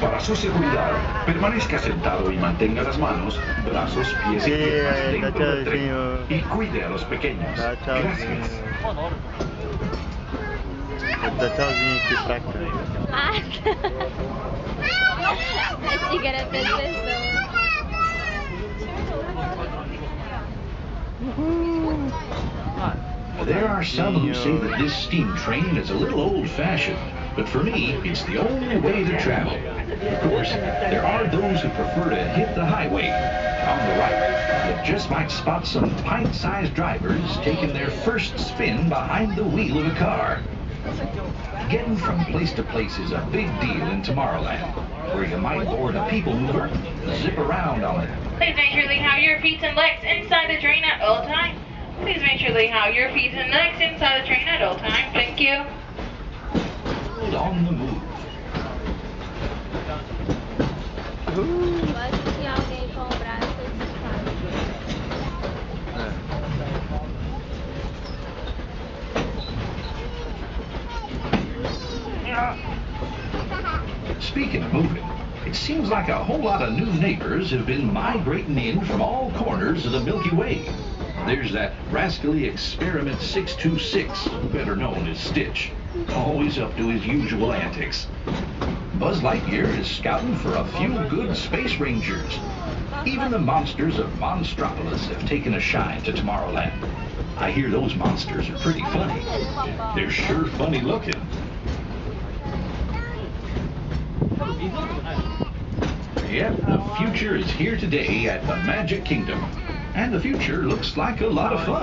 Para su seguridad, permanezca sentado y mantenga las manos, brazos, pies y piernas dentro del tren. Y cuide a los pequeños. Gracias. Dá tchauzinho aqui pra cá. Achei que era pra pessoa. There are some who say that this steam train is a little old-fashioned, but for me, it's the only way to travel. Of course, there are those who prefer to hit the highway. On the right, you just might spot some pint-sized drivers taking their first spin behind the wheel of a car. Getting from place to place is a big deal in Tomorrowland, where you might board a people mover, zip around on it. Please make sure you have your feet and legs inside the train at all times. Please make sure you have your feet and legs inside the train at all times. Thank you. On the move. Gosto de alguém com o braço esticado. Speaking of moving, it seems like a whole lot of new neighbors have been migrating in from all corners of the Milky Way. There's that rascally Experiment 626, better known as Stitch, always up to his usual antics. Buzz Lightyear is scouting for a few good space rangers. Even the monsters of Monstropolis have taken a shine to Tomorrowland. I hear those monsters are pretty funny. They're sure funny looking. Yep, the future is here today at the Magic Kingdom. And the future looks like a lot of fun.